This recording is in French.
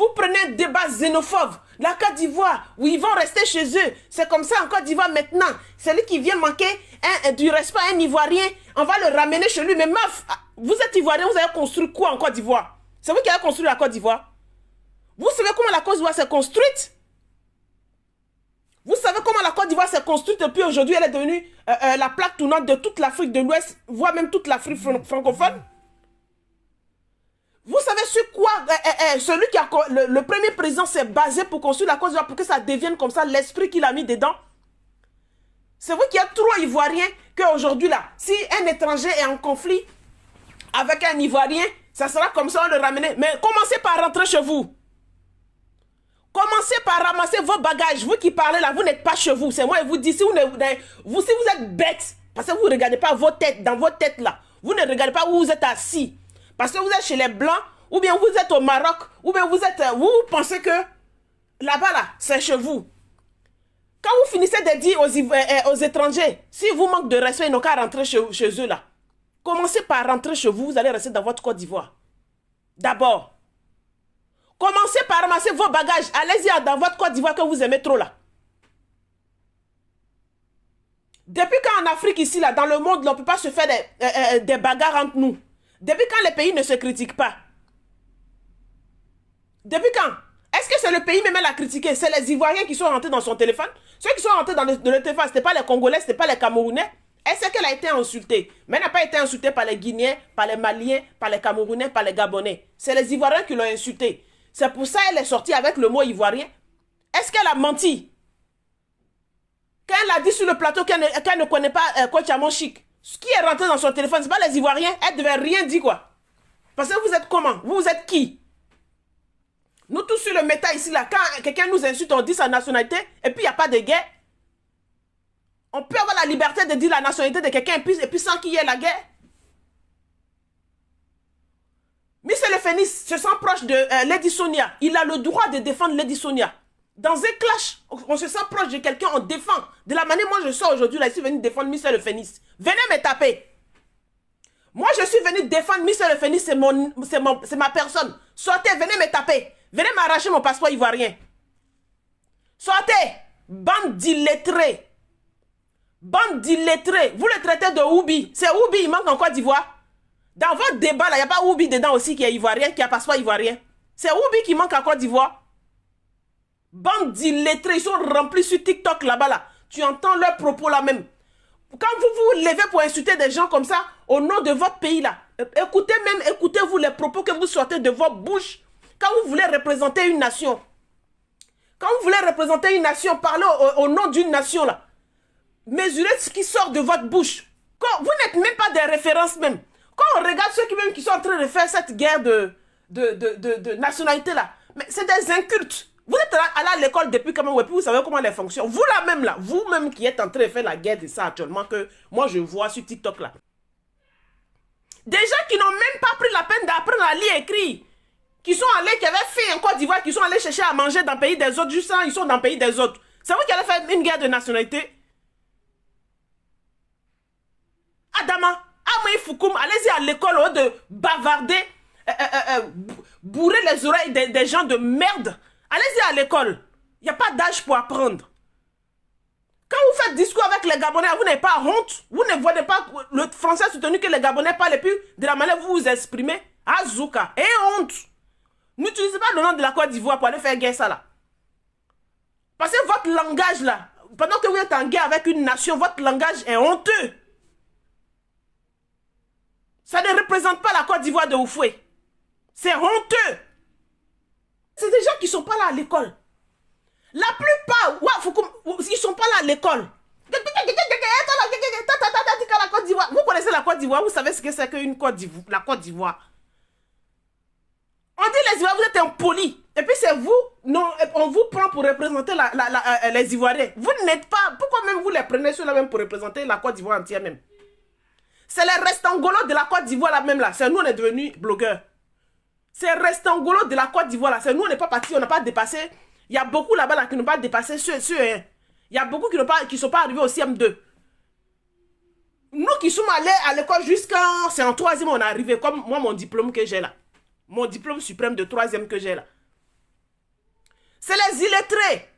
Vous prenez un débat xénophobe. La Côte d'Ivoire, où ils vont rester chez eux. C'est comme ça en Côte d'Ivoire maintenant. Celui qui vient manquer du respect à un Ivoirien, on va le ramener chez lui. Mais meuf, vous êtes Ivoirien, vous avez construit quoi en Côte d'Ivoire? C'est vous qui avez construit la Côte d'Ivoire? Vous savez comment la Côte d'Ivoire s'est construite? Vous savez comment la Côte d'Ivoire s'est construite depuis aujourd'hui? Elle est devenue la plaque tournante de toute l'Afrique de l'Ouest, voire même toute l'Afrique francophone. Vous savez sur quoi celui qui a le premier président s'est basé pour construire la Côte d'Ivoire, pour que ça devienne comme ça l'esprit qu'il a mis dedans? C'est vous qui êtes trop ivoirien qu'aujourd'hui là, si un étranger est en conflit avec un Ivoirien, ça sera comme ça, on le ramène. Mais commencez par rentrer chez vous. Commencez par ramasser vos bagages. Vous qui parlez là, vous n'êtes pas chez vous. C'est moi et vous dis, si vous êtes bête, parce que vous ne regardez pas vos têtes, dans vos têtes là, vous ne regardez pas où vous êtes assis. Parce que vous êtes chez les Blancs, ou bien vous êtes au Maroc, ou bien vous pensez que là-bas, là, c'est chez vous. Quand vous finissez de dire aux étrangers, si vous manquez de respect, ils n'ont qu'à rentrer chez eux là. Commencez par rentrer chez vous, vous allez rester dans votre Côte d'Ivoire. D'abord. Commencez par ramasser vos bagages. Allez-y dans votre Côte d'Ivoire que vous aimez trop là. Depuis quand en Afrique ici, là, dans le monde, on ne peut pas se faire des bagarres entre nous? Depuis quand les pays ne se critiquent pas? Depuis quand? Est-ce que c'est le pays même à critiquer? C'est les Ivoiriens qui sont rentrés dans son téléphone? Ceux qui sont rentrés dans le téléphone, ce n'était pas les Congolais, ce n'était pas les Camerounais. Est-ce qu'elle a été insultée? Mais elle n'a pas été insultée par les Guinéens, par les Maliens, par les Camerounais, par les Gabonais. C'est les Ivoiriens qui l'ont insultée. C'est pour ça qu'elle est sortie avec le mot ivoirien. Est-ce qu'elle a menti? Quand elle a dit sur le plateau qu'elle ne connaît pas Coach Amon Chic, ce qui est rentré dans son téléphone, ce n'est pas les Ivoiriens, elle ne devait rien dire quoi. Parce que vous êtes comment? Vous êtes qui? Nous tous sur le méta ici, là, quand quelqu'un nous insulte, on dit sa nationalité, et puis il n'y a pas de guerre. On peut avoir la liberté de dire la nationalité de quelqu'un, et puis sans qu'il y ait la guerre. Michel Fénis se sent proche de Lady Sonia. Il a le droit de défendre Lady Sonia. Dans un clash, on se sent proche de quelqu'un, on défend. De la manière, moi je sors aujourd'hui, là, ici, venu défendre Michel Fénis. Venez me taper. Moi, je suis venu défendre Michel Fénis, c'est ma personne. Sortez, venez me taper. Venez m'arracher mon passeport ivoirien. Sortez, bande d'illettrés. Bande d'illettrés. Vous le traitez de Oubi. C'est Oubi, il manque en Côte d'Ivoire. Dans votre débat, il n'y a pas Oubi dedans aussi qui est ivoirien, qui a passeport ivoirien. C'est Oubi qui manque en Côte d'Ivoire. Bande d'illettrés, ils sont remplis sur TikTok là-bas. Là. Tu entends leurs propos là même. Quand vous vous levez pour insulter des gens comme ça, au nom de votre pays là, écoutez-vous les propos que vous sortez de votre bouche. Quand vous voulez représenter une nation. Quand vous voulez représenter une nation, parlez au nom d'une nation là. Mesurez ce qui sort de votre bouche. Quand vous n'êtes même pas des références même. Quand on regarde ceux qui sont en train de faire cette guerre de nationalité là, mais c'est des incultes. Vous êtes allé à l'école depuis quand même, et puis vous savez comment elle fonctionne. Vous là même là, vous-même qui êtes en train de faire la guerre de ça actuellement, que moi je vois sur TikTok là. Des gens qui n'ont même pas pris la peine d'apprendre à lire et écrire. Qui sont allés, qui avaient fait en Côte d'Ivoire, qui sont allés chercher à manger dans le pays des autres, juste ils sont dans le pays des autres. C'est vous qui allez faire une guerre de nationalité? Adama, Amaï Foukoum, allez-y à l'école au lieu de bavarder, bourrer les oreilles des gens de merde. Allez-y à l'école. Il n'y a pas d'âge pour apprendre. Quand vous faites discours avec les Gabonais, vous n'avez pas honte. Vous ne voyez pas le français soutenu que les Gabonais parlent et puis de la manière vous vous exprimez. Azouka. Et honte. N'utilisez pas le nom de la Côte d'Ivoire pour aller faire guerre ça là. Parce que votre langage là, pendant que vous êtes en guerre avec une nation, votre langage est honteux. Ça ne représente pas la Côte d'Ivoire de Oufoué. C'est honteux. C'est des gens qui ne sont pas là à l'école. La plupart, ils ne sont pas là à l'école. Vous connaissez la Côte d'Ivoire, vous savez ce que c'est qu'une Côte d'Ivoire, la Côte d'Ivoire. On dit les Ivoiriens, vous êtes impolis. Et puis c'est vous, non, on vous prend pour représenter les Ivoiriens. Vous n'êtes pas, pourquoi même vous les prenez ceux-là même pour représenter la Côte d'Ivoire entière même? C'est les restangolos de la Côte d'Ivoire là même là. C'est nous, on est devenus blogueurs. C'est restangolos de la Côte d'Ivoire là. C'est nous, on n'est pas partis, on n'a pas dépassé. Il y a beaucoup là-bas là, qui n'ont pas dépassé ceux. Il y a beaucoup qui ne sont pas arrivés au CM2. Nous qui sommes allés à l'école jusqu'à... C'est en troisième on est arrivé. Comme moi, mon diplôme que j'ai là. Mon diplôme suprême de troisième que j'ai là. C'est les illettrés.